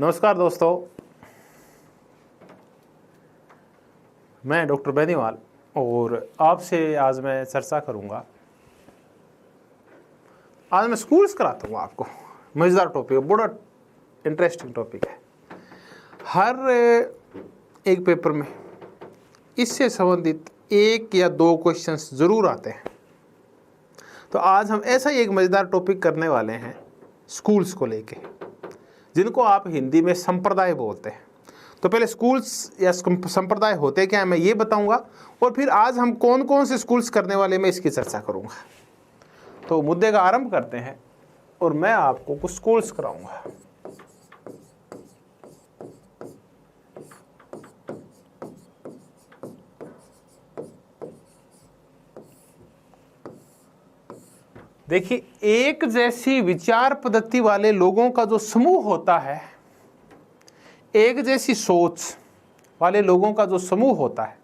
नमस्कार दोस्तों, मैं डॉक्टर बेनीवाल और आपसे आज मैं चर्चा करूंगा। आज मैं स्कूल्स कराता हूँ आपको। मज़ेदार टॉपिक है, बड़ा इंटरेस्टिंग टॉपिक है। हर एक पेपर में इससे संबंधित एक या दो क्वेश्चंस ज़रूर आते हैं। तो आज हम ऐसा ही एक मज़ेदार टॉपिक करने वाले हैं स्कूल्स को लेके, जिनको आप हिंदी में संप्रदाय बोलते हैं। तो पहले स्कूल्स या संप्रदाय होते क्या है मैं ये बताऊंगा, और फिर आज हम कौन कौन से स्कूल्स करने वाले मैं इसकी चर्चा करूंगा। तो मुद्दे का आरंभ करते हैं और मैं आपको कुछ स्कूल्स कराऊंगा। देखिए, एक जैसी विचार पद्धति वाले लोगों का जो समूह होता है, एक जैसी सोच वाले लोगों का जो समूह होता है,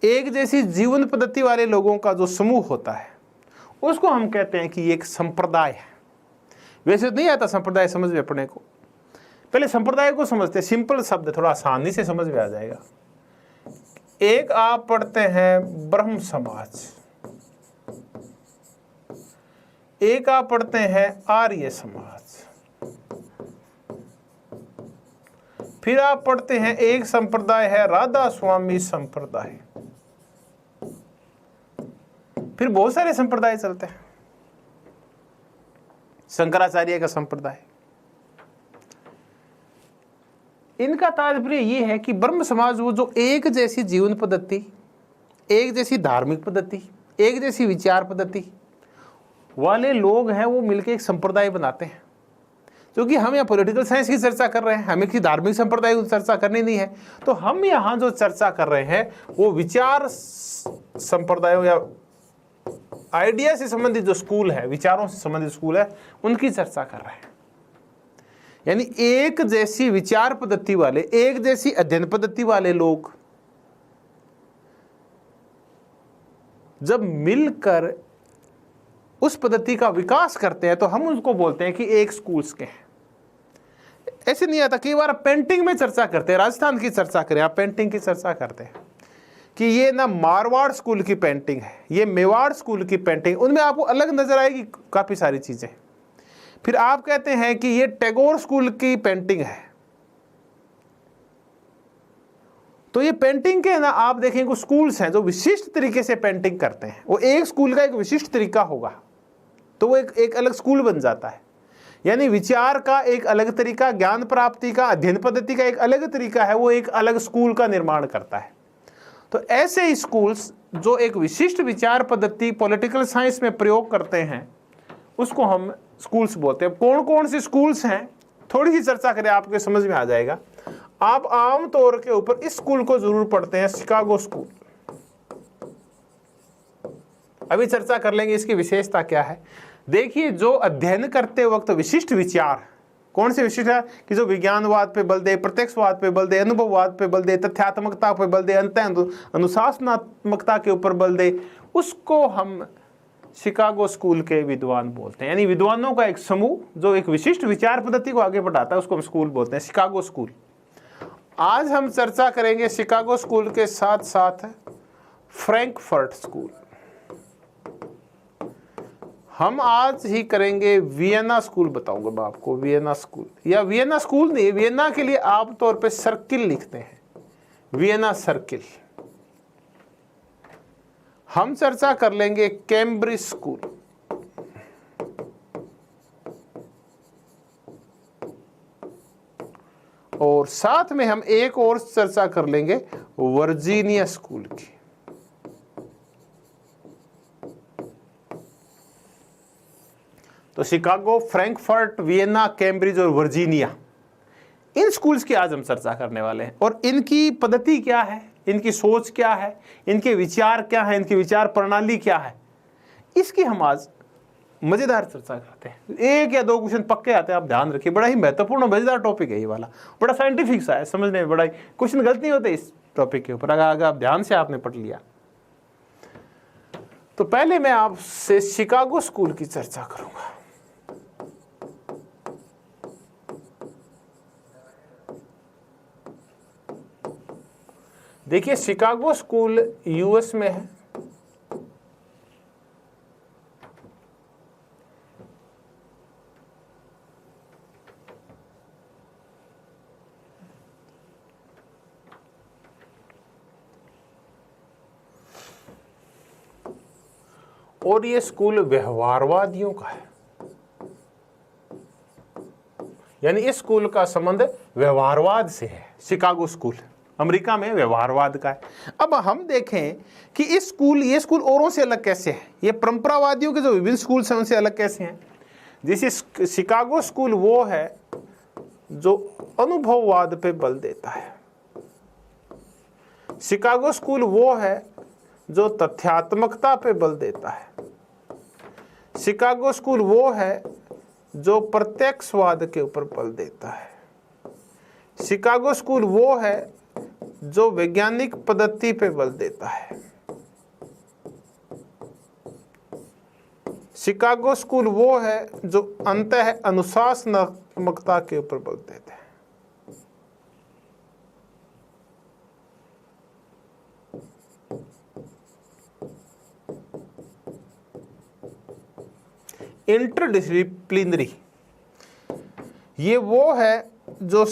एक जैसी जीवन पद्धति वाले लोगों का जो समूह होता है, उसको हम कहते हैं कि ये एक संप्रदाय है। वैसे नहीं आता संप्रदाय समझ में अपने को, पहले संप्रदाय को समझते हैं। सिंपल शब्द, थोड़ा आसानी से समझ में आ जाएगा। एक आप पढ़ते हैं ब्रह्म समाज, एक आप पढ़ते हैं आर्य समाज, फिर आप पढ़ते हैं एक संप्रदाय है राधा स्वामी संप्रदाय, फिर बहुत सारे संप्रदाय चलते हैं। शंकराचार्य का संप्रदाय। इनका तात्पर्य यह है कि ब्रह्म समाज वो जो एक जैसी जीवन पद्धति, एक जैसी धार्मिक पद्धति, एक जैसी विचार पद्धति वाले लोग हैं, वो मिलकर एक संप्रदाय बनाते हैं। क्योंकि हम यहाँ पॉलिटिकल साइंस की चर्चा कर रहे हैं, हमें किसी धार्मिक संप्रदाय की चर्चा करनी नहीं है। तो हम यहाँ जो चर्चा कर रहे हैं वो विचार संप्रदायों या आइडिया से संबंधित जो स्कूल है, विचारों से संबंधित स्कूल है, उनकी चर्चा कर रहे हैं। यानी एक जैसी विचार पद्धति वाले, एक जैसी अध्ययन पद्धति वाले लोग जब मिलकर उस पद्धति का विकास करते हैं तो हम उसको बोलते हैं कि एक स्कूल्स के हैं। ऐसे नहीं आता, कई बार पेंटिंग में चर्चा करते हैं, राजस्थान की चर्चा करें, आप पेंटिंग की चर्चा करते हैं कि ये ना मारवाड़ स्कूल की पेंटिंग है, ये मेवाड़ स्कूल की पेंटिंग, उनमें आपको अलग नजर आएगी काफी सारी चीजें। फिर आप कहते हैं कि ये टैगोर स्कूल की पेंटिंग है, तो ये पेंटिंग के ना आप देखेंगे कुछ स्कूल्स हैं जो विशिष्ट तरीके से पेंटिंग करते हैं। वो एक स्कूल का एक विशिष्ट तरीका होगा तो वो एक अलग स्कूल बन जाता है। यानी विचार का एक अलग तरीका, ज्ञान प्राप्ति का, अध्ययन पद्धति का एक अलग तरीका है, वो एक अलग स्कूल का निर्माण करता है। तो ऐसे स्कूल्स जो एक विशिष्ट विचार पद्धति पॉलिटिकल साइंस में प्रयोग करते हैं, उसको हम स्कूल्स बोलते हैं। कौन कौन से स्कूल्स हैं, थोड़ी सी चर्चा करें, आपके समझ में आ जाएगा। आप आम तौर के ऊपर इस स्कूल को जरूर पढ़ते हैं, शिकागो स्कूल। अभी चर्चा कर लेंगे इसकी विशेषता क्या है। देखिए, जो अध्ययन करते वक्त विशिष्ट विचार, कौन से विशिष्ट है कि जो विज्ञानवाद पे बल दे, प्रत्यक्षवाद पे बल दे, अनुभववाद पे बल दे, तथ्यात्मकता पे बल दे, अनुशासनात्मकता के ऊपर बल दे, उसको हम शिकागो स्कूल के विद्वान बोलते हैं। यानी विद्वानों का एक समूह जो एक विशिष्ट विचार पद्धति को आगे बढ़ाता है, उसको हम स्कूल बोलते हैं, शिकागो स्कूल। आज हम चर्चा करेंगे शिकागो स्कूल के साथ साथ फ्रैंकफर्ट स्कूल। हम आज ही करेंगे वियना स्कूल, बताऊंगा मैं आपको। वियना स्कूल या वियना स्कूल नहीं, वियना के लिए आमतौर पे सर्किल लिखते हैं, वियना सर्किल। हम चर्चा कर लेंगे कैम्ब्रिज स्कूल। और साथ में हम एक और चर्चा कर लेंगे वर्जीनिया स्कूल की। तो शिकागो, फ्रैंकफर्ट, वियना, कैम्ब्रिज और वर्जीनिया, इन स्कूल्स की आज हम चर्चा करने वाले हैं। और इनकी पद्धति क्या है, इनकी सोच क्या है, इनके विचार क्या है, इनकी विचार प्रणाली क्या है, इसकी हम आज मजेदार चर्चा करते हैं। एक या दो क्वेश्चन पक्के आते हैं, आप ध्यान रखिए। बड़ा ही महत्वपूर्ण मजेदार टॉपिक है ये वाला, बड़ा साइंटिफिक सा है, समझने में बड़ा ही क्वेश्चन गलत नहीं होते इस टॉपिक के ऊपर, अगर आप ध्यान से आपने पढ़ लिया। तो पहले मैं आपसे शिकागो स्कूल की चर्चा करूंगा। देखिए शिकागो स्कूल यूएस में है, और ये स्कूल व्यवहारवादियों का है, यानी इस स्कूल का संबंध व्यवहारवाद से है। शिकागो स्कूल अमेरिका में व्यवहारवाद का है। अब हम देखें कि ये स्कूल औरों से अलग कैसे है, ये परंपरावादियों के जो विभिन्न स्कूल हैं उनसे अलग कैसे हैं। जैसे शिकागो स्कूल वो है जो अनुभववाद पे बल देता है, शिकागो स्कूल वो है जो तथ्यात्मकता पे बल देता है, शिकागो स्कूल वो है जो प्रत्यक्षवाद के ऊपर बल देता है, शिकागो स्कूल वो है जो वैज्ञानिक पद्धति पे बल देता है, शिकागो स्कूल वो है जो अंतः अनुशासनात्मकता के ऊपर बल देता है। इंटरडिसिप्लिनरी ये वो है जो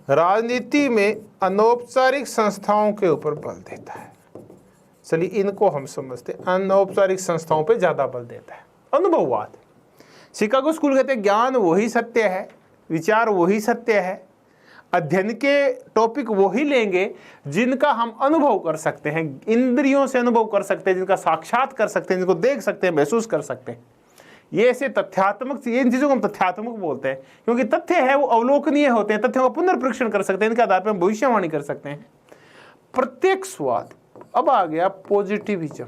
राजनीति में अनौपचारिक संस्थाओं के ऊपर बल देता है। चलिए इनको हम समझते हैं, अनौपचारिक संस्थाओं पे ज्यादा बल देता है। अनुभववाद, शिकागो स्कूल कहते हैं ज्ञान वही सत्य है, विचार वही सत्य है, अध्ययन के टॉपिक वही लेंगे जिनका हम अनुभव कर सकते हैं, इंद्रियों से अनुभव कर सकते हैं, जिनका साक्षात कर सकते हैं, जिनको देख सकते हैं, महसूस कर सकते हैं। ये ऐसे तथ्यात्मक, इन चीजों को हम तथ्यात्मक बोलते हैं क्योंकि तथ्य है वो अवलोकनीय होते हैं, तथ्यों का पुनर्परीक्षण कर सकते हैं, इनके आधार पर हम भविष्यवाणी कर सकते हैं। प्रत्यक्षवाद, अब आ गया पॉजिटिविज्म,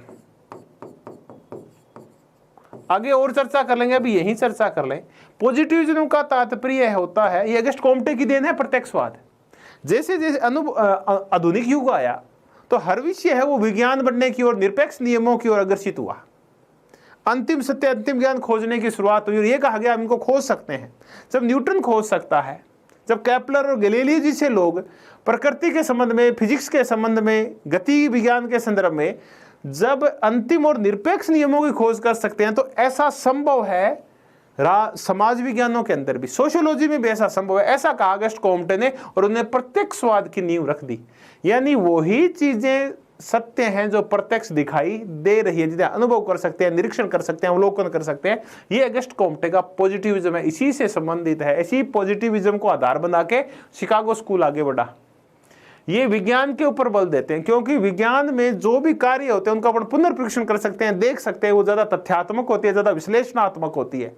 आगे और चर्चा कर लेंगे, अभी यही चर्चा कर लें। पॉजिटिविज्म का तात्पर्य होता है, ये अगस्ट कॉम्टे की देन है प्रत्यक्षवाद। जैसे जैसे आधुनिक युग आया तो हर विषय है वो विज्ञान बनने की और निरपेक्ष नियमों की ओर अग्रसित हुआ, अंतिम सत्य अंतिम ज्ञान खोजने की शुरुआत हुई और ये कहा गया हम इनको खोज सकते हैं। जब न्यूटन खोज सकता है, जब केपलर और गैलीलियो जैसे लोग प्रकृति के संबंध में, फिजिक्स के संबंध में, गति विज्ञान के संदर्भ में जब अंतिम और निरपेक्ष नियमों की खोज कर सकते हैं, तो ऐसा संभव है समाज विज्ञानों के अंदर भी, सोशियोलॉजी में भी ऐसा संभव है। ऐसा कहा अगस्ट कॉम्टे ने और उन्होंने प्रत्यक्षवाद की नींव रख दी, यानी वही चीजें सत्य हैं जो प्रत्यक्ष दिखाई दे रही है, जिन्हें अनुभव कर सकते हैं, निरीक्षण कर सकते हैं, अवलोकन कर सकते हैं। ये अगस्ट कॉम्टे का पॉजिटिविज्म है, इसी से संबंधित है। इसी पॉजिटिविज्म को आधार बना के शिकागो स्कूल आगे बढ़ा। ये विज्ञान के ऊपर बल देते हैं क्योंकि विज्ञान में जो भी कार्य होते हैं उनका अपन पुनर्परीक्षण कर सकते हैं, देख सकते हैं, वो ज्यादा तथ्यात्मक होती है, ज्यादा विश्लेषणात्मक होती है।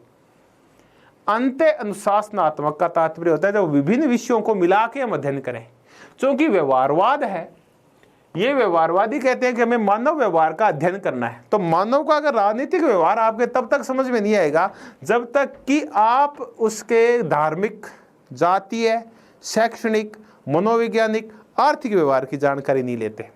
अंत अनुशासनात्मक का तात्पर्य होता है जब विभिन्न विषयों को मिला के हम अध्ययन करें। क्योंकि व्यवहारवाद है, ये व्यवहारवादी कहते हैं कि हमें मानव व्यवहार का अध्ययन करना है। तो मानव का अगर राजनीतिक व्यवहार आपके तब तक समझ में नहीं आएगा जब तक कि आप उसके धार्मिक, जातीय, शैक्षणिक, मनोवैज्ञानिक, आर्थिक व्यवहार की जानकारी नहीं लेते।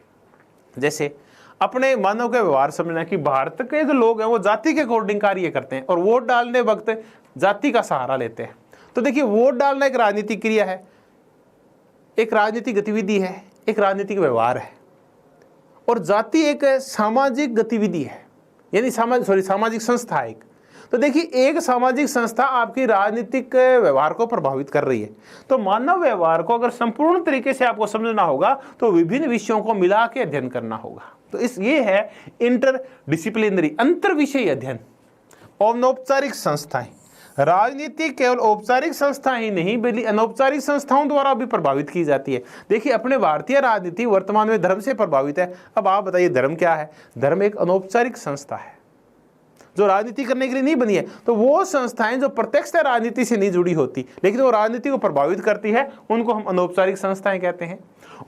जैसे अपने मानव का व्यवहार समझना कि भारत के जो लोग हैं वो जाति के अकॉर्डिंग कार्य करते हैं और वोट डालने वक्त जाति का सहारा लेते हैं। तो देखिए, वोट डालना एक राजनीतिक क्रिया है, एक राजनीतिक गतिविधि है, एक राजनीतिक व्यवहार है, और जाति एक सामाजिक गतिविधि है, यानी सामाजिक संस्था है एक। तो देखिए, एक सामाजिक संस्था आपकी राजनीतिक व्यवहार को प्रभावित कर रही है। तो मानव व्यवहार को अगर संपूर्ण तरीके से आपको समझना होगा तो विभिन्न विषयों को मिला के अध्ययन करना होगा। तो ये है इंटरडिसिप्लिनरी, अंतर विषयी अध्ययन। अनौपचारिक संस्थाएं, राजनीति केवल औपचारिक संस्था ही नहीं बल्कि अनौपचारिक संस्थाओं द्वारा भी प्रभावित की जाती है। देखिए, अपने भारतीय राजनीति वर्तमान में धर्म से प्रभावित है। अब आप बताइए, धर्म क्या है? धर्म एक अनौपचारिक संस्था है जो राजनीति करने के लिए नहीं बनी है। तो वो संस्थाएं जो प्रत्यक्ष राजनीति से नहीं जुड़ी होती लेकिन वो राजनीति को प्रभावित करती है, उनको हम अनौपचारिक संस्थाएं कहते हैं।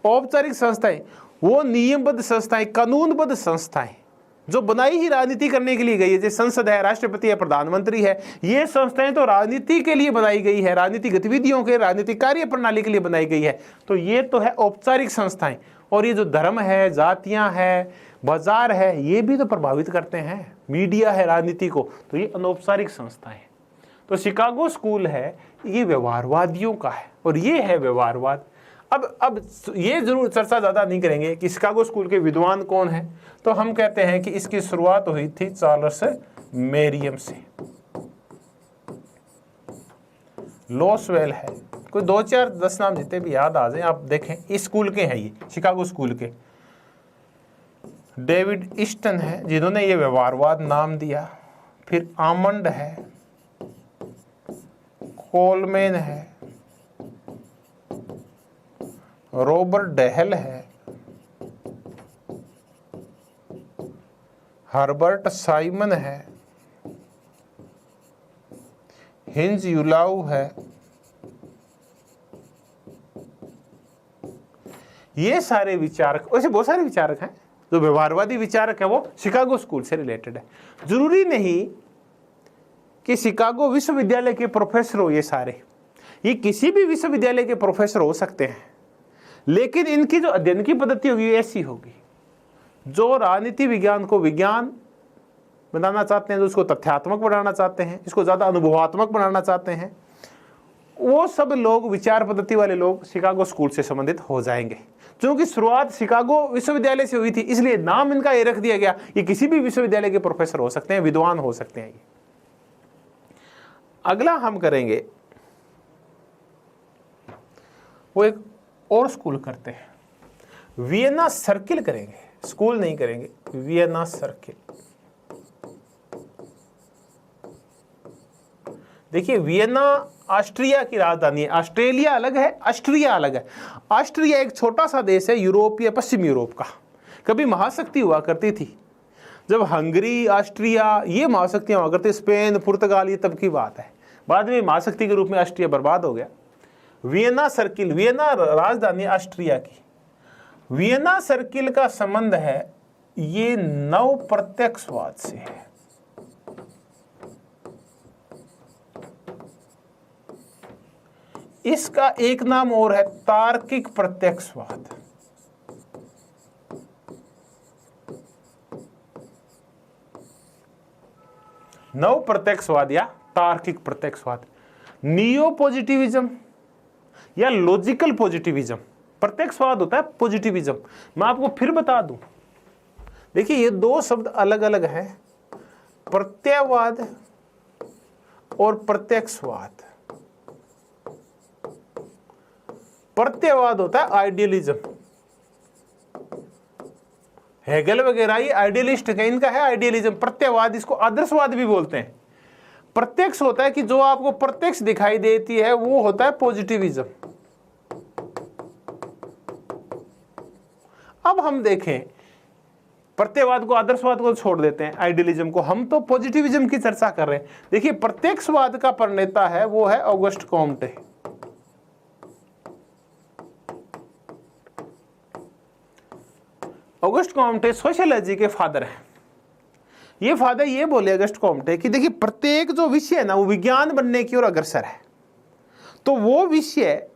औपचारिक संस्थाएं वो नियमबद्ध संस्थाएं, कानूनबद्ध संस्थाएं जो बनाई ही राजनीति करने के लिए गई है, जैसे संसद है, राष्ट्रपति है, प्रधानमंत्री है। ये संस्थाएं तो राजनीति के लिए बनाई गई है, राजनीतिक गतिविधियों के, राजनीतिक कार्य प्रणाली के लिए बनाई गई है। तो ये तो है औपचारिक संस्थाएं। और ये जो धर्म है, जातियां हैं, बाजार है, ये भी तो प्रभावित करते हैं, मीडिया है राजनीति को। तो ये अनौपचारिक संस्थाएं। तो शिकागो स्कूल है, ये व्यवहारवादियों का है और ये है व्यवहारवाद। अब ये जरूर चर्चा ज्यादा नहीं करेंगे कि शिकागो स्कूल के विद्वान कौन है, तो हम कहते हैं कि इसकी शुरुआत हुई थी चार्ल्स मेरियम से। लॉसवेल है, कोई 2-4-10 नाम जितने भी याद आ जाए आप देखें, इस स्कूल के हैं, ये शिकागो स्कूल के। डेविड ईस्टन है जिन्होंने ये व्यवहारवाद नाम दिया। फिर आमंड है, कोलमैन है, रॉबर्ट डेहल है, हर्बर्ट साइमन है, हिंज युलाउ है। ये सारे विचारक, वैसे बहुत सारे विचारक हैं, जो व्यवहारवादी विचारक है वो शिकागो स्कूल से रिलेटेड है। जरूरी नहीं कि शिकागो विश्वविद्यालय के प्रोफेसर हो ये सारे, ये किसी भी विश्वविद्यालय के प्रोफेसर हो सकते हैं, लेकिन इनकी जो अध्ययन की पद्धति होगी ऐसी होगी, जो राजनीति विज्ञान को विज्ञान बनाना चाहते हैं, जो उसको तथ्यात्मक बनाना चाहते हैं, इसको ज़्यादा अनुभवात्मक बनाना चाहते हैं, वो सब लोग, विचार पद्धति वाले लोग शिकागो स्कूल से संबंधित हो जाएंगे। क्योंकि शुरुआत शिकागो विश्वविद्यालय से हुई थी, इसलिए नाम इनका ये रख दिया गया। ये किसी भी विश्वविद्यालय के प्रोफेसर हो सकते हैं, विद्वान हो सकते हैं। ये अगला हम करेंगे, वो एक और स्कूल करते हैं, वियना सर्किल करेंगे, स्कूल नहीं करेंगे, वियना सर्किल। देखिए, वियना ऑस्ट्रिया की राजधानी है। ऑस्ट्रेलिया अलग है, ऑस्ट्रिया अलग है। ऑस्ट्रिया एक छोटा सा देश है यूरोप या पश्चिम यूरोप का। कभी महाशक्ति हुआ करती थी, जब हंगरी, ऑस्ट्रिया ये महाशक्तियां हुआ करती, स्पेन, पुर्तगाल, ये तब की बात है। बाद में महाशक्ति के रूप में ऑस्ट्रिया बर्बाद हो गया। वियना सर्किल, वियना राजधानी ऑस्ट्रिया की। वियना सर्किल का संबंध है ये नव प्रत्यक्षवाद से है। इसका एक नाम और है तार्किक प्रत्यक्षवाद। नव प्रत्यक्षवाद या तार्किक प्रत्यक्षवाद, नियो पॉजिटिविज्म या लॉजिकल पॉजिटिविज्म। प्रत्यक्षवाद होता है पॉजिटिविज्म। मैं आपको फिर बता दूं, देखिए ये दो शब्द अलग अलग हैं, प्रत्ययवाद और प्रत्यक्षवाद। प्रत्ययवाद होता है आइडियलिज्म। हेगल वगैरह ये आइडियलिस्ट है, इनका है आइडियलिज्म। प्रत्ययवाद, इसको आदर्शवाद भी बोलते हैं। प्रत्यक्ष होता है कि जो आपको प्रत्यक्ष दिखाई देती है, वो होता है पॉजिटिविज्म। अब हम देखें, प्रत्ययवाद को, आदर्शवाद को छोड़ देते हैं, आइडियलिज्म को, हम तो पॉजिटिविज्म की चर्चा कर रहे हैं। देखिए, प्रत्यक्षवाद का प्रणेता है वो है August Comte. August Comte sociology के फादर हैं। ये फादर ये बोले ऑगस्ट कॉम्टे कि देखिए, प्रत्येक जो विषय है ना, वो विज्ञान बनने की ओर अग्रसर है। तो वो विषय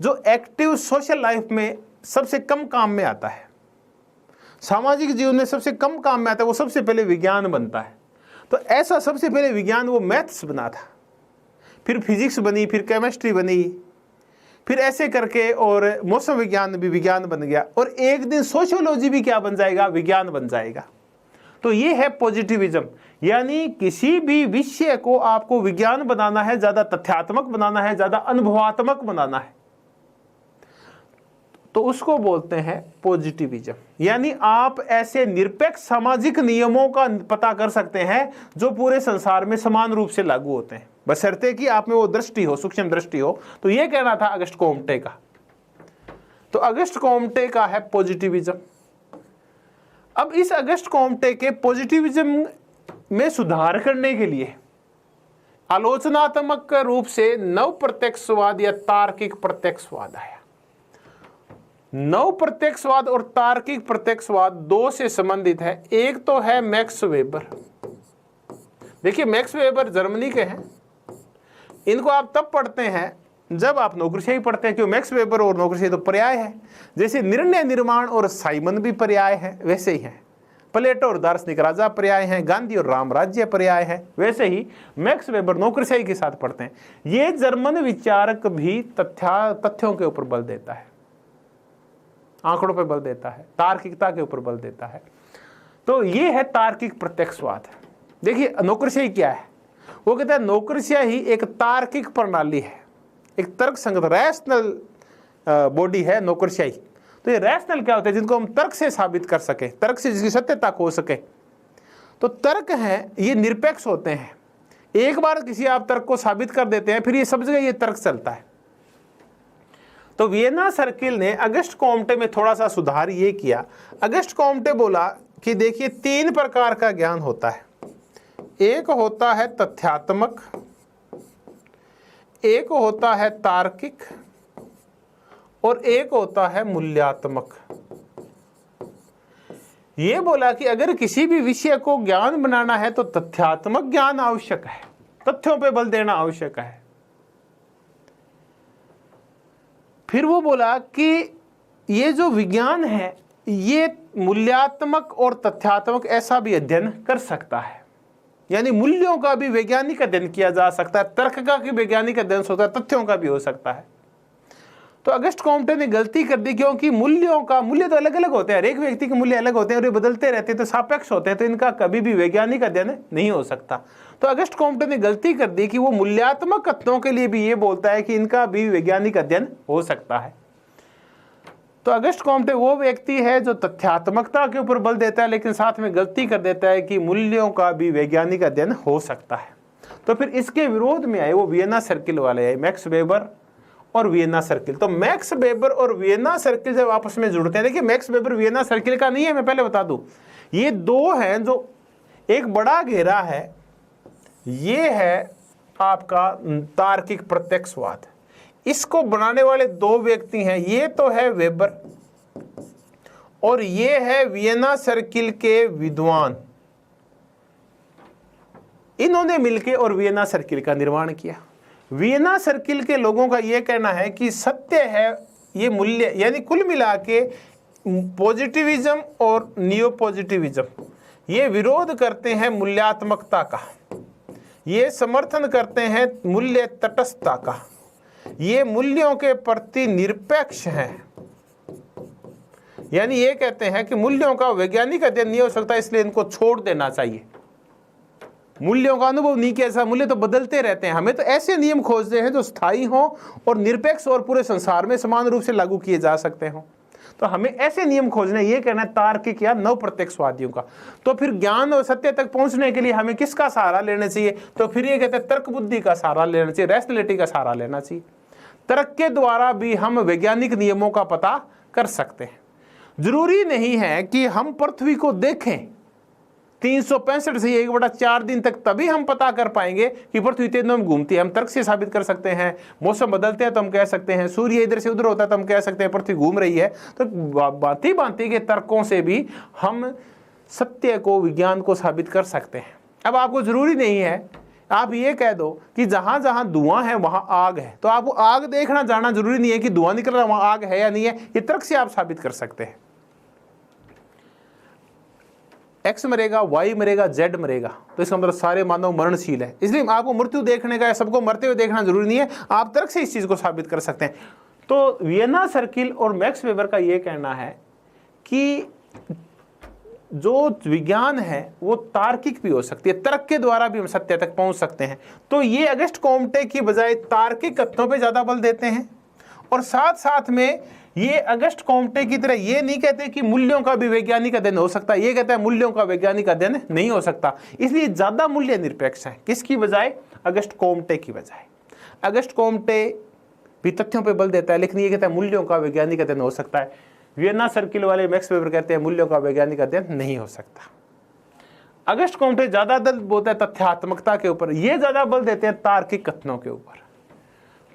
जो एक्टिव सोशल लाइफ में सबसे कम काम में आता है, सामाजिक जीवन में सबसे कम काम में आता है, वो सबसे पहले विज्ञान बनता है। तो ऐसा सबसे पहले विज्ञान वो मैथ्स बना था, फिर फिजिक्स बनी, फिर केमिस्ट्री बनी, फिर ऐसे करके और मौसम विज्ञान भी विज्ञान बन गया, और एक दिन सोशियोलॉजी भी क्या बन जाएगा, विज्ञान बन जाएगा। तो ये है पॉजिटिविज्म, यानी किसी भी विषय को आपको विज्ञान बनाना है, ज्यादा तथ्यात्मक बनाना है, ज्यादा अनुभवात्मक बनाना है, तो उसको बोलते हैं पॉजिटिविज्म। यानी आप ऐसे निरपेक्ष सामाजिक नियमों का पता कर सकते हैं जो पूरे संसार में समान रूप से लागू होते हैं, बशर्ते कि आप में वो दृष्टि हो, सूक्ष्म दृष्टि हो। तो ये कहना था अगस्ट कॉम्टे का। तो अगस्ट कॉम्टे का है पॉजिटिविज्म। अब इस अगस्ट कॉम्टे के पॉजिटिविज्म में सुधार करने के लिए आलोचनात्मक रूप से नव प्रत्यक्षवाद या तार्किक प्रत्यक्षवाद आया। नव प्रत्यक्षवाद और तार्किक प्रत्यक्षवाद दो से संबंधित है। एक तो है मैक्स वेबर। देखिए, मैक्स वेबर जर्मनी के हैं। इनको आप तब पढ़ते हैं जब आप नौकरशाही पढ़ते हैं, क्योंकि मैक्स वेबर और नौकरशाही तो पर्याय है। जैसे निर्णय निर्माण और साइमन भी पर्याय है, वैसे ही है। प्लेटो और दार्शनिक राजा पर्याय हैं, गांधी और राम राज्य पर्याय है, वैसे ही मैक्स वेबर नौकरशाही के साथ पढ़ते हैं। ये जर्मन विचारक भी तथ्यों के ऊपर बल देता है। आंकड़ों पे बल देता है, तार्किकता के ऊपर बल देता है। तो ये है तार्किक प्रत्यक्षवाद। देखिए नौकरशाही क्या है, वो कहता है नौकरशाही एक तार्किक प्रणाली है, एक तर्क संगत रैशनल बॉडी है नौकरशाही। तो ये रैशनल क्या होते हैं, जिनको हम तर्क से साबित कर सके, तर्क से जिसकी सत्यता हो सके। तो तर्क है ये निरपेक्ष होते हैं, एक बार किसी आप तर्क को साबित कर देते हैं, फिर ये सब जगह ये तर्क चलता है। तो वियना सर्किल ने अगस्ट कॉम्टे में थोड़ा सा सुधार ये किया। अगस्ट कॉम्टे बोला कि देखिए 3 प्रकार का ज्ञान होता है, एक होता है तथ्यात्मक, एक होता है तार्किक और एक होता है मूल्यात्मक। ये बोला कि अगर किसी भी विषय को ज्ञान बनाना है तो तथ्यात्मक ज्ञान आवश्यक है, तथ्यों पे बल देना आवश्यक है। फिर वो बोला कि ये जो विज्ञान है ये मूल्यात्मक और तथ्यात्मक ऐसा भी अध्ययन कर सकता है, यानी मूल्यों का भी वैज्ञानिक अध्ययन किया जा सकता है, तर्क का भी वैज्ञानिक अध्ययन होता है, तथ्यों का भी हो सकता है। तो अगस्ट कॉम्टे ने गलती कर दी, क्योंकि मूल्य तो अलग अलग होते हैं, हर एक व्यक्ति के मूल्य अलग होते हैं और ये बदलते रहते हैं, तो सापेक्ष होते हैं, तो इनका कभी भी वैज्ञानिक अध्ययन नहीं हो सकता। तो अगस्ट कॉम्टे ने गलती कर दी कि वो मूल्यात्मक तत्वों के लिए भी ये बोलता है कि इनका भी वैज्ञानिक अध्ययन हो सकता है। तो अगस्ट कॉम्टे वो व्यक्ति है जो तथ्यात्मकता के ऊपर बल देता है, लेकिन साथ में गलती कर देता है कि मूल्यों का भी वैज्ञानिक अध्ययन हो सकता है। तो फिर इसके विरोध में आए वो वियना सर्किल वाले आए, मैक्स वेबर और वियना सर्किल। तो मैक्स वेबर और वियना सर्किल जब आपस में जुड़ते हैं, देखिए मैक्स वेबर वियना सर्किल का नहीं है, मैं पहले बता दूं, ये दो हैं जो एक बड़ा घेरा है, ये है आपका तार्किक प्रत्यक्षवाद। इसको बनाने वाले 2 व्यक्ति हैं, ये तो है वेबर और ये है वियना सर्किल के विद्वान। इन्होंने मिलकर और वियना सर्किल का निर्माण किया। वियना सर्किल के लोगों का यह कहना है कि सत्य है ये मूल्य, यानी कुल मिला के पॉजिटिविज्म और नियो पॉजिटिविज्म ये विरोध करते हैं मूल्यात्मकता का, ये समर्थन करते हैं मूल्य तटस्थता का, ये मूल्यों के प्रति निरपेक्ष हैं, यानी ये कहते हैं कि मूल्यों का वैज्ञानिक अध्ययन नहीं हो सकता, इसलिए इनको छोड़ देना चाहिए। मूल्यों का अनुभव नहीं किया, मूल्य तो बदलते रहते हैं, हमें तो ऐसे नियम खोजते हैं जो स्थायी हो और निरपेक्ष और पूरे संसार में समान रूप से लागू किए जा सकते हो। तो हमें ऐसे नियम खोजने, ये कहना है तार्किक या नव प्रत्यक्षवादियों का। तो फिर ज्ञान और सत्य तक पहुंचने के लिए हमें किसका सहारा लेना चाहिए? तो फिर ये कहते हैं तर्क बुद्धि का सहारा लेना चाहिए, रैशनैलिटी का सहारा लेना चाहिए। तर्क के द्वारा भी हम वैज्ञानिक नियमों का पता कर सकते हैं। जरूरी नहीं है कि हम पृथ्वी को देखें 365 से 1/4 दिन तक, तभी हम पता कर पाएंगे कि पृथ्वी तेज में घूमती है। हम तर्क से साबित कर सकते हैं, मौसम बदलते हैं तो हम कह सकते हैं, सूर्य इधर से उधर होता है तो हम कह सकते हैं पृथ्वी घूम रही है। तो भांति भांति के तर्कों से भी हम सत्य को, विज्ञान को साबित कर सकते हैं। अब आपको जरूरी नहीं है, आप ये कह दो कि जहां जहां धुआं है वहां आग है, तो आपको आग देखना जाना जरूरी नहीं है कि धुआं निकल रहा है वहां आग है या नहीं है, ये तर्क से आप साबित कर सकते हैं। एक्स मरेगा, वाई मरेगा, जेड मरेगा, तो इसका मतलब सारे मानव मरणशील है, इसलिए आपको मृत्यु देखने का या सबको मरते हुए देखना जरूरी नहीं है, आप तर्क से इस चीज को साबित कर सकते हैं। तो वियना सर्किल और मैक्स वेबर का यह कहना है कि जो विज्ञान है वो तार्किक भी हो सकती है, तर्क के द्वारा भी हम सत्य तक पहुंच सकते हैं। तो ये अगस्ट कॉम्टे की बजाय तार्किक तथ्यों पे ज्यादा बल देते हैं, और साथ साथ में ये अगस्ट कॉम्टे की तरह ये नहीं कहते कि मूल्यों का भी वैज्ञानिक अध्ययन हो सकता है, ये कहता है मूल्यों का वैज्ञानिक अध्ययन नहीं हो सकता, इसलिए ज्यादा मूल्य निरपेक्ष है। किसकी बजाय? अगस्ट कॉम्टे की बजाय। अगस्ट कॉम्टे भी तथ्यों पे बल देता है, लेकिन ये कहता है मूल्यों का वैज्ञानिक अध्ययन हो सकता है। वियना सर्किल वाले मैक्स वेबर कहते हैं मूल्यों का वैज्ञानिक अध्ययन नहीं हो सकता। अगस्ट कॉम्टे ज्यादा बल बोलता है तथ्यात्मकता के ऊपर, ये ज्यादा बल देते हैं तार्किक कथनों के ऊपर।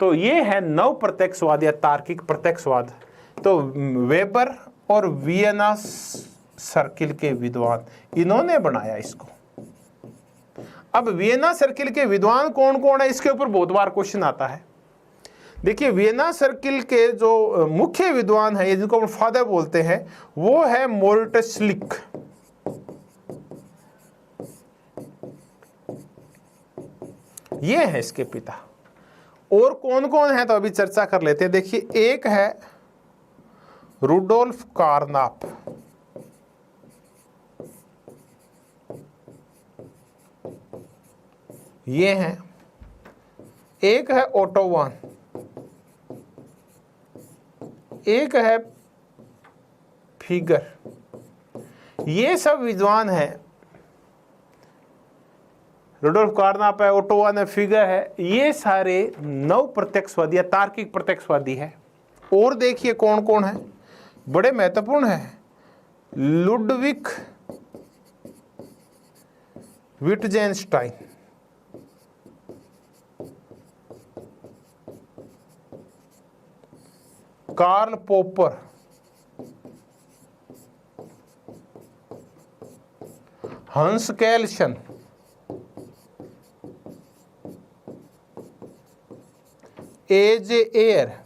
तो ये है नव प्रत्यक्षवाद या तार्किक प्रत्यक्षवाद। तो वेबर और वियना सर्किल के विद्वान, इन्होंने बनाया इसको। अब वियना सर्किल के विद्वान कौन कौन है, इसके ऊपर बहुत बार क्वेश्चन आता है। देखिए वियना सर्किल के जो मुख्य विद्वान है, जिनको हम फादर बोलते हैं, वो है मोर्टस श्लिक। ये है इसके पिता। और कौन कौन है तो अभी चर्चा कर लेते हैं। देखिए एक है रुडोल्फ कार्नाप, ये हैं। एक है ओटो वॉन, एक है फिगर। ये सब विद्वान हैं। रुडोल्फ कार्नाप है, ओटो वॉन है, फिगर है, ये सारे नव प्रत्यक्षवादी या तार्किक प्रत्यक्षवादी है। और देखिए कौन कौन है, बड़े महत्वपूर्ण है। लुडविग विटजेनस्टाइन, कार्ल पोपर, हंस कैल्सन, एजे एयर।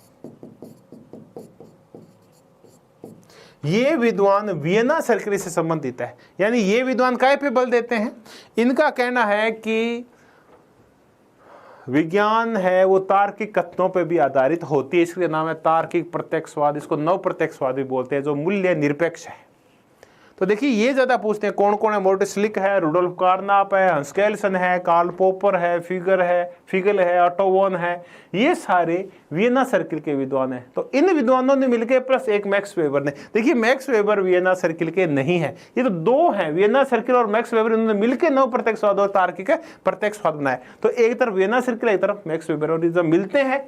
ये विद्वान वियना सर्किल से संबंधित है। यानी ये विद्वान काय पे बल देते हैं? इनका कहना है कि विज्ञान है वो तार्किक कथनों पे भी आधारित होती है, इसलिए नाम है तार्किक प्रत्यक्षवाद। इसको नव प्रत्यक्षवाद भी बोलते हैं, जो मूल्य निरपेक्ष है। तो देखिए ये ज्यादा पूछते हैं कौन कौन है। मोर्टिसलिक है, रुडोल्फ कार्नाप है, हंस कैल्सन है, कार्ल पोपर है, फिगल है, ओटो वॉन है। ये सारे वियना सर्किल के विद्वान हैं। तो इन विद्वानों ने मिलकर प्लस एक मैक्स वेबर ने, देखिए मैक्स वेबर वियना सर्किल के नहीं है, ये तो दो हैं, वियना सर्किल और मैक्स वेबर, इन्होंने मिलकर नव प्रत्यक्षवाद और तार्किक प्रत्यक्षवाद बनाया। तो एक तरफ वियना सर्किल, एक तरफ मैक्स वेबर, और जब मिलते हैं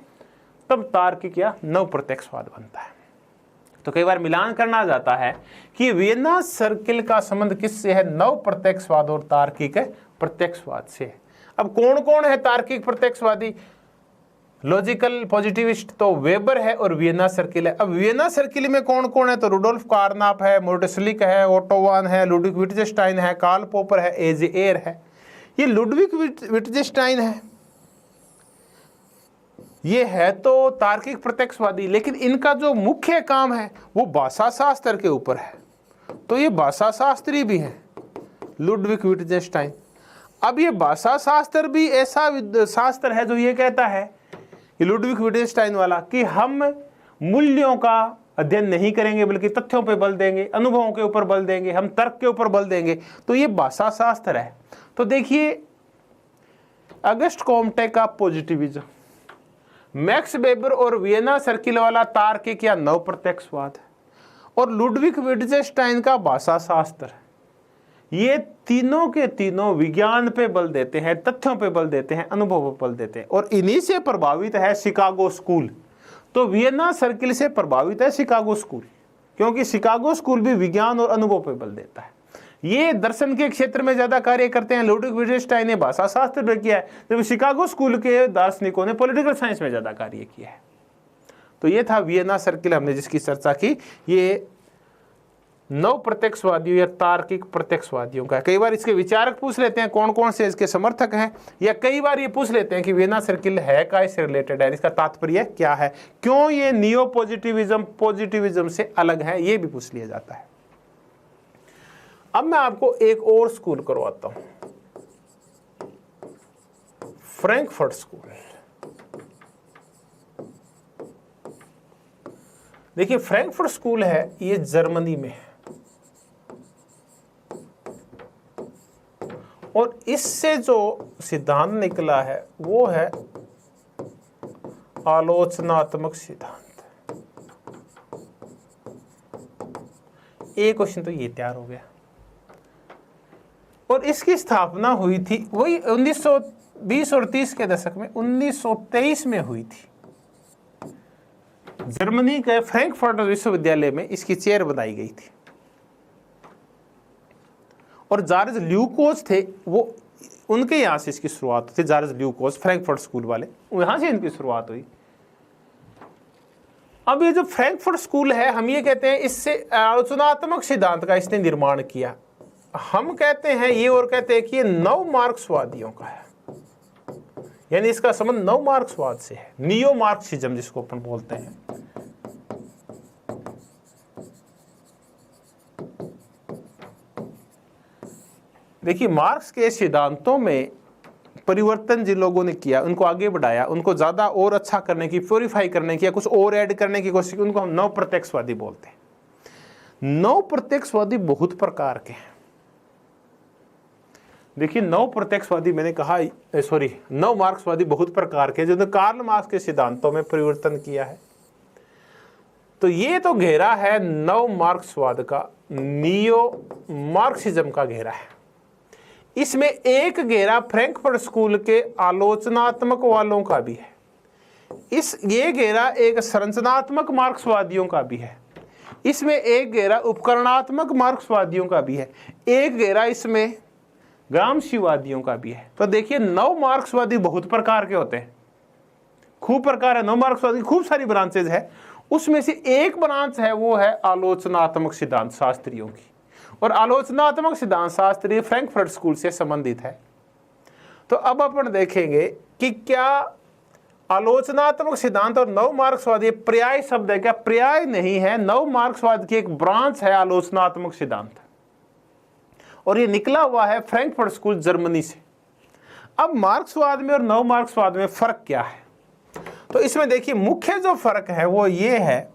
तब तार्किक या नव प्रत्यक्षवाद बनता है। तो कई बार मिलान करना जाता है कि वियना सर्किल का संबंध किससे है? नव प्रत्यक्षवाद और तार्किक प्रत्यक्षवाद से। अब कौन कौन है तार्किक प्रत्यक्षवादी? लॉजिकल पॉजिटिविस्ट तो वेबर है और वियना सर्किल है। अब वियना सर्किल में कौन कौन है? तो रुडोल्फ कार्नाप है, मोर्टिसलिक है, ओटो वॉन है, लुडविग विटजेनस्टाइन है, कार्ल पोपर है, एजे एयर है। ये लुडविग विटजेनस्टाइन है, ये है तो तार्किक प्रत्यक्षवादी, लेकिन इनका जो मुख्य काम है वो भाषा शास्त्र के ऊपर है। तो ये भाषा शास्त्री भी है लुडविग विटजेनस्टाइन। अब ये भाषा शास्त्र भी ऐसा शास्त्र है जो ये कहता है कि लुडविग विटजेनस्टाइन वाला कि हम मूल्यों का अध्ययन नहीं करेंगे बल्कि तथ्यों पे बल देंगे, अनुभवों के ऊपर बल देंगे, हम तर्क के ऊपर बल देंगे। तो ये भाषा शास्त्र है। तो देखिए अगस्ट कॉम्टे का पॉजिटिविज्म, मैक्स वेबर और वियना सर्किल वाला तार्किक या नव प्रत्यक्षवाद, और लुडविग विटजेनस्टाइन का भाषा शास्त्र। ये तीनों के तीनों विज्ञान पे बल देते हैं, तथ्यों पे बल देते हैं, अनुभव पे बल देते हैं, और इन्हीं से प्रभावित है शिकागो स्कूल। तो वियना सर्किल से प्रभावित है शिकागो स्कूल, क्योंकि शिकागो स्कूल भी विज्ञान और अनुभव पे बल देता है। ये दर्शन के क्षेत्र में ज्यादा कार्य करते हैं, लुडविग विटजेनस्टाइन ने भाषा शास्त्र में किया है, जब शिकागो स्कूल के दार्शनिकों ने पॉलिटिकल साइंस में ज्यादा कार्य किया है। तो ये था वियना सर्किल, हमने जिसकी चर्चा की। ये नव प्रत्यक्षवादियों या तार्किक प्रत्यक्षवादियों का। कई बार इसके विचारक पूछ लेते हैं कौन कौन से इसके समर्थक हैं, या कई बार ये पूछ लेते हैं कि वियना सर्किल है का इससे रिलेटेड है, इसका तात्पर्य क्या है, क्यों ये नियो पॉजिटिविज्म से अलग है, ये भी पूछ लिया जाता है। अब मैं आपको एक और स्कूल करवाता हूं, फ्रैंकफर्ट स्कूल। देखिए फ्रैंकफर्ट स्कूल है, ये जर्मनी में है, और इससे जो सिद्धांत निकला है वो है आलोचनात्मक सिद्धांत। एक क्वेश्चन तो ये तैयार हो गया। और इसकी स्थापना हुई थी वही 1920 और 30 के दशक में, 1923 में हुई थी। जर्मनी के फ्रैंकफर्ट विश्वविद्यालय में इसकी चेयर बनाई गई थी, और जार्ज ल्यूकोस थे वो, उनके यहाँ से इसकी शुरुआत हुई। जार्ज ल्यूकोस फ्रैंकफर्ट स्कूल वाले, यहाँ से इनकी शुरुआत हुई। अब ये जो फ्रैंकफर्ट स्कूल है, हम ये कहते हैं इससे आलोचनात्मक सिद्धांत का इसने निर्माण किया। हम कहते हैं ये, और कहते हैं कि ये नव मार्क्सवादियों का है, यानी इसका संबंध नव मार्क्सवाद से है, नियो मार्क्सिज्म जिसको अपन बोलते हैं। देखिए मार्क्स के सिद्धांतों में परिवर्तन जिन लोगों ने किया, उनको आगे बढ़ाया, उनको ज्यादा और अच्छा करने की, प्योरीफाई करने की, या कुछ और ऐड करने की कोशिश की, उनको हम नव प्रत्यक्षवादी बोलते हैं। नव प्रत्यक्षवादी बहुत प्रकार के हैं। देखिए, नव प्रत्यक्षवादी मैंने कहा, नव मार्क्सवादी बहुत प्रकार के, जिन्होंने कार्ल मार्क्स के सिद्धांतों में परिवर्तन किया है। तो ये तो घेरा है नव मार्क्सवाद का, नियो मार्क्सिज्म का घेरा है। इसमें एक घेरा फ्रैंकफर्ट स्कूल के आलोचनात्मक वालों का भी है। ये घेरा एक संरचनात्मक मार्क्सवादियों का भी है। इसमें एक घेरा उपकरणात्मक मार्क्सवादियों का भी है। एक घेरा इसमें ग्रामशीवादियों का भी है। तो देखिए, नव मार्क्सवादी बहुत प्रकार के होते हैं, खूब प्रकार है। नव मार्क्सवादी खूब सारी ब्रांचेज है। उसमें से एक ब्रांच है, वो है आलोचनात्मक सिद्धांत शास्त्रियों की, और आलोचनात्मक सिद्धांत शास्त्री फ्रैंकफर्ट स्कूल से संबंधित है। तो अब अपन देखेंगे कि क्या आलोचनात्मक सिद्धांत और नव मार्क्सवादी पर्याय शब्द है क्या? पर्याय नहीं है, नव मार्क्सवाद की एक ब्रांच है आलोचनात्मक सिद्धांत, और ये निकला हुआ है फ्रैंकफर्ट स्कूल जर्मनी से। अब मार्क्सवाद में और नव मार्क्सवाद में फर्क क्या है? तो इसमें देखिए, मुख्य जो फर्क है वो ये है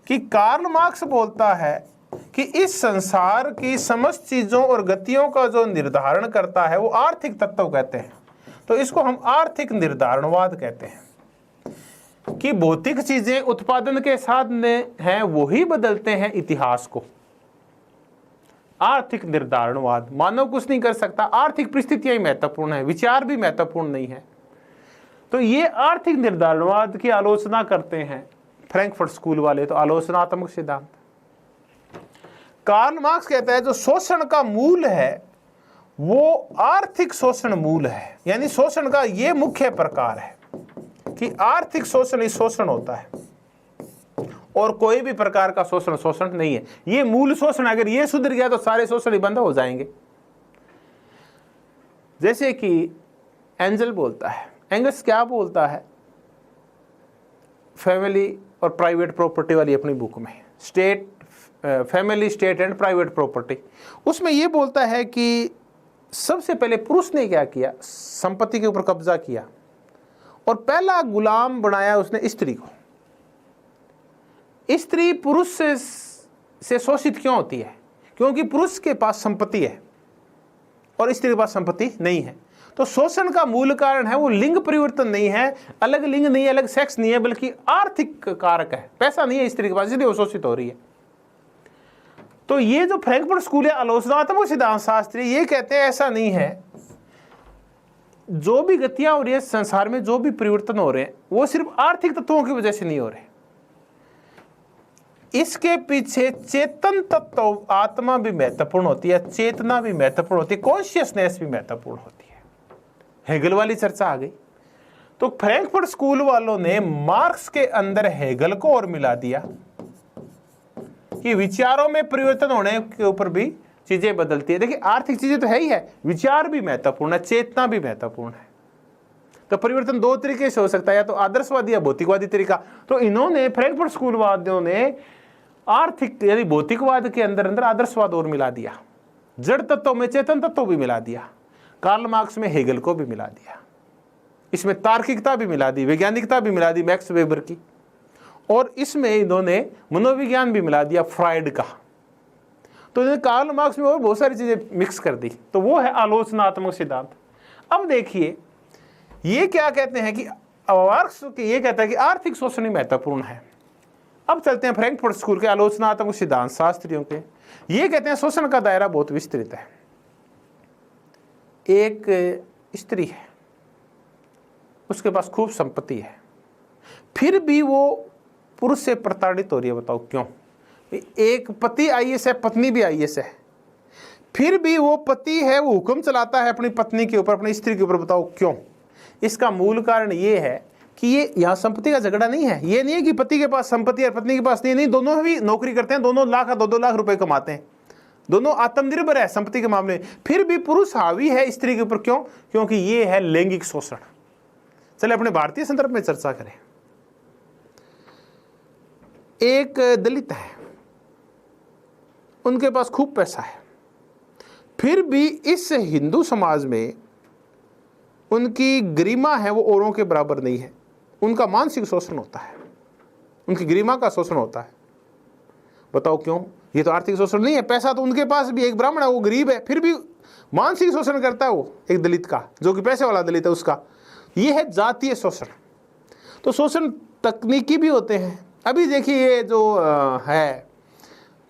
कि कार्ल मार्क्स बोलता है कि इस संसार की समस्त चीजों और गतियों का जो निर्धारण करता है वो आर्थिक तत्व कहते हैं। तो इसको हम आर्थिक निर्धारणवाद कहते हैं कि भौतिक चीजें उत्पादन के साधन हैं, वही बदलते हैं इतिहास को। आर्थिक निर्धारणवाद, मानव कुछ नहीं कर सकता, आर्थिक परिस्थितियां ही महत्वपूर्ण है, विचार भी महत्वपूर्ण नहीं है। तो ये आर्थिक निर्धारणवाद की आलोचना करते हैं फ्रैंकफर्ट स्कूल वाले, तो आलोचनात्मक सिद्धांत। कार्ल मार्क्स कहता है जो शोषण का मूल है वो आर्थिक शोषण मूल है, यानी शोषण का ये मुख्य प्रकार है कि आर्थिक शोषण ही शोषण होता है, और कोई भी प्रकार का शोषण शोषण नहीं है। ये मूल शोषण, अगर ये सुधर गया तो सारे शोषण ही बंद हो जाएंगे। जैसे कि एंजल बोलता है, एंगल्स क्या बोलता है फैमिली और प्राइवेट प्रॉपर्टी वाली अपनी बुक में, state, family, state and private property, उसमें ये बोलता है कि सबसे पहले पुरुष ने क्या किया, संपत्ति के ऊपर कब्जा किया, और पहला गुलाम बनाया उसने स्त्री को। स्त्री पुरुष से शोषित क्यों होती है? क्योंकि पुरुष के पास संपत्ति है और स्त्री के पास संपत्ति नहीं है। तो शोषण का मूल कारण है वो लिंग परिवर्तन नहीं है, अलग लिंग नहीं है, अलग सेक्स नहीं है, बल्कि आर्थिक कारक है। पैसा नहीं है स्त्री के पास, इसलिए वो शोषित हो रही है। तो ये जो फ्रैंकफर्ट स्कूल है आलोचनात्मक सिद्धांत शास्त्री, ये कहते हैं ऐसा नहीं है। जो भी गतियां हो रही है संसार में, जो भी परिवर्तन हो रहे हैं, वो सिर्फ आर्थिक तत्वों की वजह से नहीं हो रहे। इसके पीछे चेतन तत्व, आत्मा भी महत्वपूर्ण होती है, चेतना भी महत्वपूर्ण होती है, कॉन्शियसनेस भी महत्वपूर्ण होती है। हेगल वाली चर्चा आ गई। तो फ्रैंकफर्ट स्कूल वालों ने मार्क्स के अंदर हेगल को और मिला दिया कि विचारों में परिवर्तन होने के ऊपर भी चीजें बदलती है। देखिए, आर्थिक चीजें तो है ही है, विचार भी महत्वपूर्ण है, चेतना भी महत्वपूर्ण है। तो परिवर्तन दो तरीके से हो सकता है, या तो आदर्शवादी या भौतिकवादी तरीका। तो इन्होंने, फ्रैंकफर्ट स्कूल वादियों ने आर्थिक यानी भौतिकवाद के अंदर अंदर आदर्शवाद और मिला दिया, जड़ तत्व में चेतन तत्व भी मिला दिया, कार्ल मार्क्स में हेगल को भी मिला दिया, इसमें तार्किकता भी मिला दी, वैज्ञानिकता भी मिला दी मैक्स वेबर की, और इसमें इन्होंने मनोविज्ञान भी मिला दिया फ्राइड का। तो इन्होंने कार्ल मार्क्स में और बहुत सारी चीजें मिक्स कर दी। तो वो है आलोचनात्मक सिद्धांत। अब देखिए, ये क्या कहते हैं कि मार्क्स ये कहता है कि आर्थिक शोषण ही महत्वपूर्ण है। अब चलते हैं फ्रैंकफर्ट स्कूल के आलोचनात्मक सिद्धांत शास्त्रियों के। ये कहते हैं शोषण का दायरा बहुत विस्तृत है। एक स्त्री है, उसके पास खूब संपत्ति है, फिर भी वो पुरुष से प्रताड़ित हो रही है। बताओ क्यों? एक पति आईएएस है, पत्नी भी आईएएस है, फिर भी वो पति है, वो हुक्म चलाता है अपनी पत्नी के ऊपर, अपनी स्त्री के ऊपर। बताओ क्यों? इसका मूल कारण ये है कि ये यहाँ संपत्ति का झगड़ा नहीं है। ये नहीं है कि पति के पास संपत्ति और पत्नी के पास नहीं, दोनों भी नौकरी करते हैं, दोनों लाख 2-2 लाख रुपए कमाते हैं, दोनों आत्मनिर्भर है संपत्ति के मामले में, फिर भी पुरुष हावी है स्त्री के ऊपर। क्यों? क्योंकि ये है लैंगिक शोषण। चले अपने भारतीय संदर्भ में चर्चा करें। एक दलित है, उनके पास खूब पैसा है, फिर भी इस हिंदू समाज में उनकी गरिमा है वो औरों के बराबर नहीं है। उनका मानसिक शोषण होता है, उनकी गरिमा का शोषण होता है। बताओ क्यों? ये तो आर्थिक शोषण नहीं है, पैसा तो उनके पास भी, एक ब्राह्मण है वो गरीब है, फिर भी मानसिक शोषण करता है वो एक दलित का, जो कि पैसे वाला दलित है उसका। ये है जातीय शोषण। तो शोषण तकनीकी भी होते हैं। अभी देखिए ये जो है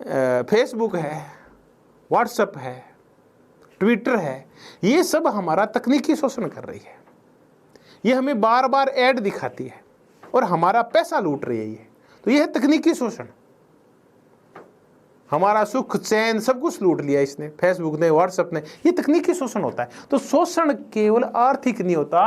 फेसबुक है, व्हाट्सएप है, ट्विटर है, ये सब हमारा तकनीकी शोषण कर रही है। ये हमें बार बार ऐड दिखाती है और हमारा पैसा लूट रही है ये। तो ये है तकनीकी शोषण। हमारा सुख चैन सब कुछ लूट लिया इसने, फेसबुक ने, व्हाट्सएप ने। ये तकनीकी शोषण होता है। तो शोषण केवल आर्थिक नहीं होता,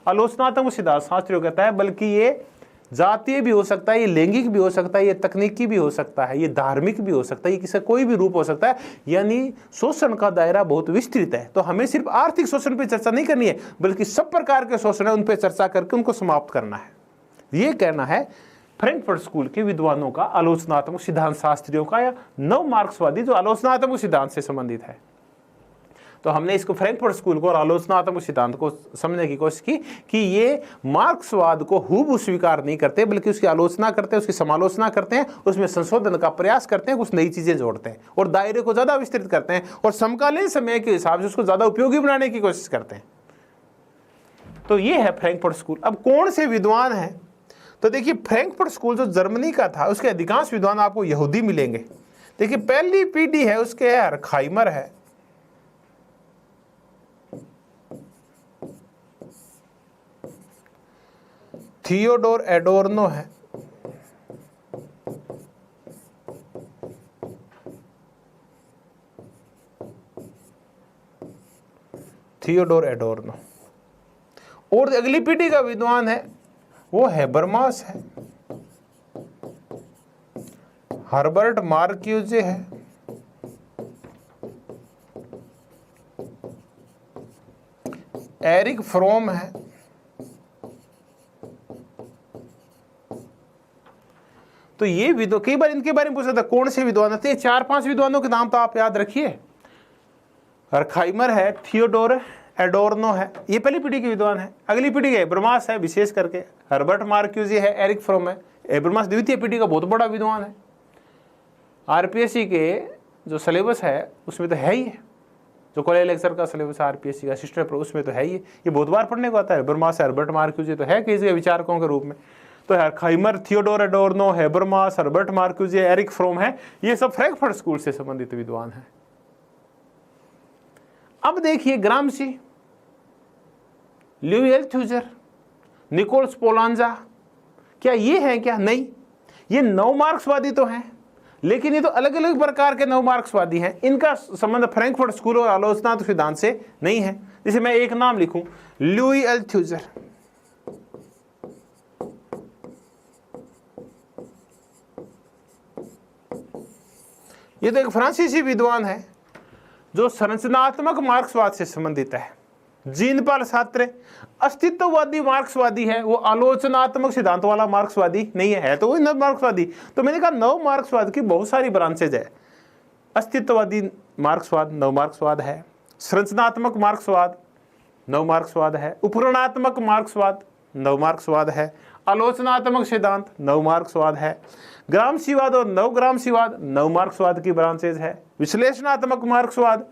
आलोचनात्मक सिद्धांत शास्त्रियों कहता है, बल्कि ये जातीय भी हो सकता है, ये लैंगिक भी हो सकता है, ये तकनीकी भी हो सकता है, ये धार्मिक भी हो सकता है, ये किसी कोई भी रूप हो सकता है। यानी शोषण का दायरा बहुत विस्तृत है। तो हमें सिर्फ आर्थिक शोषण पे चर्चा नहीं करनी है, बल्कि सब प्रकार के शोषण है उन पे चर्चा करके उनको समाप्त करना है। ये कहना है फ्रैंकफर्ट स्कूल के विद्वानों का, आलोचनात्मक सिद्धांत शास्त्रियों का, या नव मार्क्सवादी जो आलोचनात्मक सिद्धांत से संबंधित है। तो हमने इसको फ्रैंकफर्ट स्कूल को और आलोचनात्मक सिद्धांत को समझने की कोशिश की कि ये मार्क्सवाद को हूबहू स्वीकार नहीं करते, बल्कि उसकी आलोचना करते हैं, उसकी समालोचना करते हैं, उसमें संशोधन का प्रयास करते हैं, कुछ नई चीजें जोड़ते हैं और दायरे को ज्यादा विस्तृत करते हैं और समकालीन समय के हिसाब से उसको ज्यादा उपयोगी बनाने की कोशिश करते हैं। तो ये है फ्रैंकफर्ट स्कूल। अब कौन से विद्वान हैं? तो देखिए फ्रैंकफर्ट स्कूल जो जर्मनी का था, उसके अधिकांश विद्वान आपको यहूदी मिलेंगे। देखिए पहली पीढ़ी है उसके हरखाइमर है, थियोडोर एडोर्नो है, थियोडोर एडोर्नो। और अगली पीढ़ी का विद्वान है वो हेबरमास है, हर्बर्ट मार्क्यूजे है, एरिक फ्रोम है, तो ये विद्वान, कई बार इनके बारे में पूछा था कौन से विद्वान थे। 4-5 विद्वानों के नाम तो आप याद रखिए। हरखाइमर है, थियोडोर एडोर्नो है, ये पहली पीढ़ी के विद्वान है। अगली पीढ़ी के हेबरमास है, विशेष करके हर्बर्ट मार्क्यूजे है, एरिक फ्रोम है। हेबरमास द्वितीय पीढ़ी का बहुत बड़ा विद्वान है। आरपीएससी के जो सिलेबस है उसमें तो है ही है, जो कॉलेज लेक्चर का सिलेबस है आरपीएससी का सिस्टर पर, उसमें तो है ही है। ये बहुत बार पढ़ने को आता है। हेबरमास, हर्बर्ट मार्क्यूजे तो है कई जगह विचारकों के रूप में। तो Horkheimer, Theodor Adorno, Habermas, Herbert Marcuse, Erich Fromm है, ये सब फ्रैंकफर्ट स्कूल से संबंधित विद्वान हैं। अब देखिए ग्रामसी, ल्यूई अल्थुजर, निकोलस पोलांजा, क्या ये हैं? क्या नहीं, ये नव मार्क्सवादी तो हैं, लेकिन ये तो अलग अलग प्रकार के नव मार्क्सवादी हैं। इनका संबंध फ्रैंकफर्ट स्कूल और आलोचनात्मक सिद्धांत से नहीं है। जैसे मैं एक नाम लिखूं, ल्यूई अल्थुजर, ये तो एक फ्रांसीसी विद्वान है जो संरचनात्मक मार्क्सवाद से संबंधित है। जीन पाल सार्त्रे अस्तित्ववादी मार्क्सवादी है, वो आलोचनात्मक सिद्धांत वाला मार्क्सवादी नहीं है, तो वो नव मार्क्सवादी। तो मैंने कहा नव मार्क्सवाद की बहुत सारी ब्रांचेज है। अस्तित्ववादी मार्क्सवाद नव मार्क्सवाद है, संरचनात्मक मार्क्सवाद नव मार्क्सवाद है, उपकरणात्मक मार्क्सवाद नव मार्क्सवाद है, आलोचनात्मक सिद्धांत नव मार्क्सवाद है, ग्रामसीवाद और नव ग्रामसीवाद नव मार्क्सवाद की ब्रांचेज है, विश्लेषणात्मक मार्क्सवाद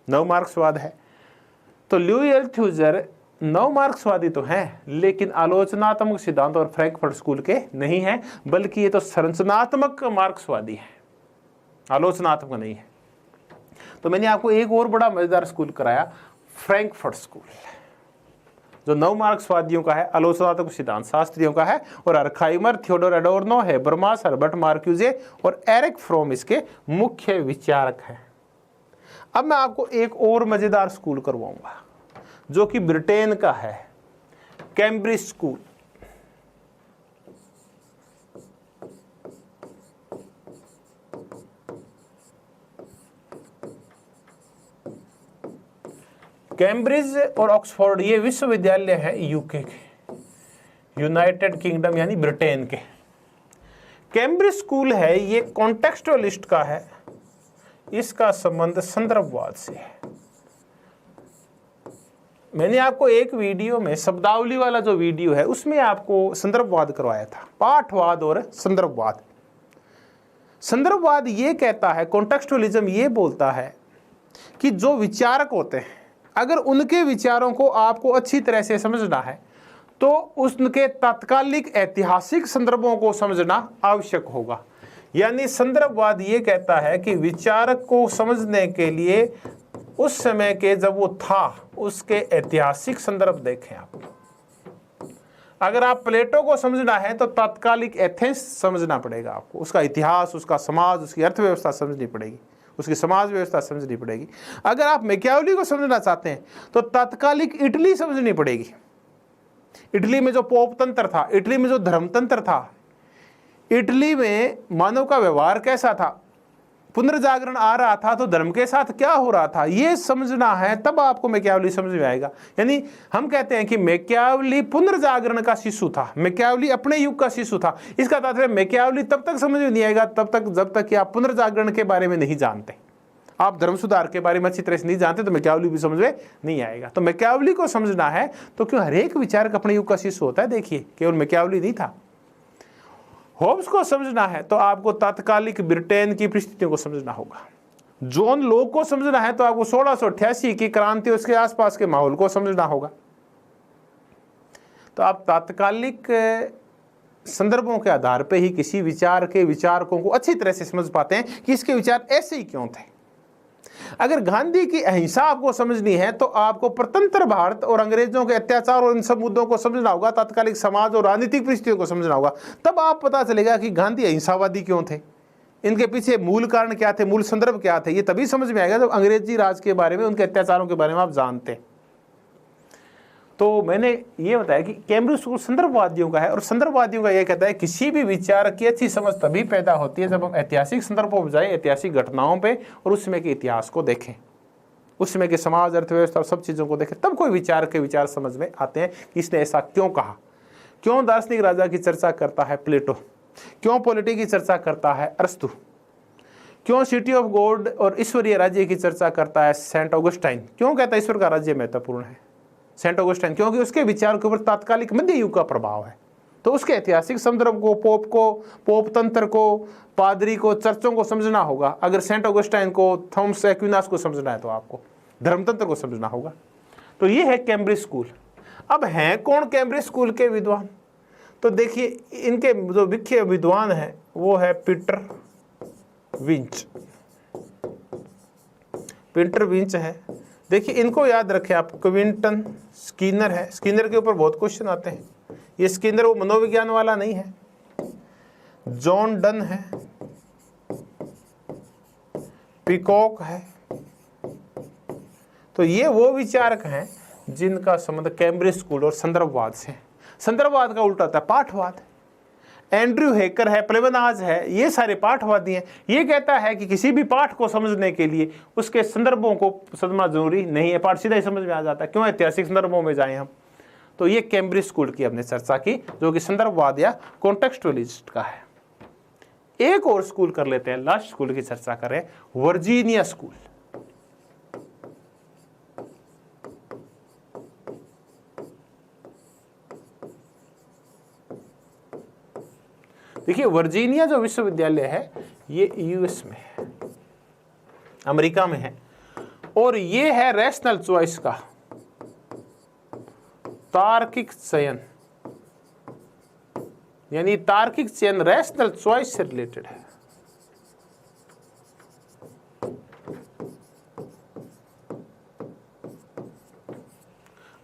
नव मार्क्सवाद है। तो ल्यूई अल्थुजर नव मार्क्सवादी तो हैं, लेकिन आलोचनात्मक सिद्धांत और फ्रैंकफर्ट स्कूल के नहीं है, बल्कि ये तो संरचनात्मक मार्क्सवादी है, आलोचनात्मक नहीं है। तो मैंने आपको एक और बड़ा मजेदार स्कूल कराया, फ्रैंकफर्ट स्कूल, जो नव मार्क्सवादियों का है, आलोचनात्मक सिद्धांत शास्त्रियों का है, और हरखाइमर, थियोडोर एडोर्नो, हेबरमास, हर्बर्ट मार्क्यूजे और एरिक फ्रोम इसके मुख्य विचारक हैं। अब मैं आपको एक और मजेदार स्कूल करवाऊंगा जो कि ब्रिटेन का है, कैम्ब्रिज स्कूल। कैम्ब्रिज और ऑक्सफोर्ड ये विश्वविद्यालय है यूके के, यूनाइटेड किंगडम यानी ब्रिटेन के। कैम्ब्रिज स्कूल है, ये कॉन्टेक्स्चुअलिस्ट का है, इसका संबंध संदर्भवाद से है। मैंने आपको एक वीडियो में, शब्दावली वाला जो वीडियो है, उसमें आपको संदर्भवाद करवाया था, पाठवाद और संदर्भवाद। संदर्भवाद ये कहता है, कॉन्टेक्स्चुअलिज्म ये बोलता है कि जो विचारक होते हैं, अगर उनके विचारों को आपको अच्छी तरह से समझना है तो उनके तात्कालिक ऐतिहासिक संदर्भों को समझना आवश्यक होगा। यानी संदर्भवाद ये कहता है कि विचारक को समझने के लिए उस समय के जब वो था उसके ऐतिहासिक संदर्भ देखें आप। अगर आप प्लेटो को समझना है तो तात्कालिक एथेंस समझना पड़ेगा आपको, उसका इतिहास, उसका समाज, उसकी अर्थव्यवस्था समझनी पड़ेगी, उसकी समाज व्यवस्था समझनी पड़ेगी। अगर आप मैकियावेली को समझना चाहते हैं तो तात्कालिक इटली समझनी पड़ेगी। इटली में जो पोप तंत्र था, इटली में जो धर्मतंत्र था, इटली में मानव का व्यवहार कैसा था, पुनर्जागरण आ रहा था तो धर्म के साथ क्या हो रहा था, ये समझना है, तब आपको मैकियावेली समझ में आएगा। यानी हम कहते हैं कि मैकियावेली पुनर्जागरण का शिशु था, मैकियावेली अपने युग का शिशु था। इसका तात्पर्य मैकियावेली तब तक समझ में नहीं आएगा तब तक जब तक कि आप पुनर्जागरण के बारे में नहीं जानते, आप धर्म सुधार के बारे में अच्छी तरह से नहीं जानते, तो मैकियावेली भी समझ में नहीं आएगा। तो मैकियावेली को समझना है तो क्यों हर एक विचारक अपने युग का शिशु होता है। देखिए, केवल मैकियावेली नहीं था। होब्स को समझना है तो आपको तात्कालिक ब्रिटेन की परिस्थितियों को समझना होगा। जॉन लॉक को समझना है तो आपको 1688 की क्रांति, उसके आसपास के माहौल को समझना होगा। तो आप तात्कालिक संदर्भों के आधार पर ही किसी विचार के विचारकों को अच्छी तरह से समझ पाते हैं कि इसके विचार ऐसे ही क्यों थे। अगर गांधी की अहिंसा आपको समझनी है तो आपको प्रतंत्र भारत और अंग्रेजों के अत्याचार और इन सब मुद्दों को समझना होगा, तात्कालिक समाज और राजनीतिक परिस्थितियों को समझना होगा। तब आप पता चलेगा कि गांधी अहिंसावादी क्यों थे, इनके पीछे मूल कारण क्या थे, मूल संदर्भ क्या थे। ये तभी समझ में आएगा जब अंग्रेजी राज के बारे में, उनके अत्याचारों के बारे में आप जानते हैं। तो मैंने ये बताया कि कैम्ब्रिज स्कूल संदर्भवादियों का है, और संदर्भवादियों का ये कहता है किसी भी विचार की अच्छी समझ तभी पैदा होती है जब हम ऐतिहासिक संदर्भों पर जाएं, ऐतिहासिक घटनाओं पे, और उस समय के इतिहास को देखें, उस समय के समाज, अर्थव्यवस्था और सब चीज़ों को देखें, तब कोई विचार के विचार समझ में आते हैं कि इसने ऐसा क्यों कहा। क्यों दार्शनिक राजा की चर्चा करता है प्लेटो, क्यों पॉलिटी की चर्चा करता है अरस्तु, क्यों सिटी ऑफ गॉड और ईश्वरीय राज्य की चर्चा करता है सेंट ऑगस्टाइन, क्यों कहता है ईश्वर का राज्य महत्वपूर्ण है सेंट ऑगस्टाइन, क्योंकि उसके विचार के ऊपर तात्कालिक मध्य युग का प्रभाव है। तो उसके ऐतिहासिक संदर्भ को, पोप तंत्र को, पादरी को, चर्चों को समझना होगा। अगर सेंट ऑगस्टाइन को, थॉमस एक्विनास को समझना है तो आपको धर्मतंत्र को समझना होगा। तो ये है कैम्ब्रिज स्कूल। अब हैं कौन कैम्ब्रिज स्कूल के विद्वान? तो देखिए, इनके जो मुख्य विद्वान हैं वो है पीटर विंच है। देखिए, इनको याद रखें आप। क्विंटन स्किनर है, स्किनर के ऊपर बहुत क्वेश्चन आते हैं। ये स्किनर वो मनोविज्ञान वाला नहीं है। जॉन डन है, पिकॉक है। तो ये वो विचारक हैं जिनका संबंध कैम्ब्रिज स्कूल और संदर्भवाद से। संदर्भवाद का उल्टा होता है पाठवाद। एंड्रयू हेकर है, प्लेबनाज है, ये सारे पाठवादी हैं। ये कहता है कि किसी भी पाठ को समझने के लिए उसके संदर्भों को समझना जरूरी नहीं है, पाठ सीधा ही समझ में आ जाता है, क्यों ऐतिहासिक संदर्भों में जाएं हम। तो ये कैम्ब्रिज स्कूल की हमने चर्चा की, जो कि संदर्भवाद या कॉन्टेक्स्चुअलिस्ट का है। एक और स्कूल कर लेते हैं, लास्ट स्कूल की चर्चा करें, वर्जीनिया स्कूल। देखिए, वर्जीनिया जो विश्वविद्यालय है ये यूएस में है, अमेरिका में है, और ये है रैशनल चॉइस का तार्किक चयन, यानी तार्किक चयन रैशनल चॉइस से रिलेटेड है।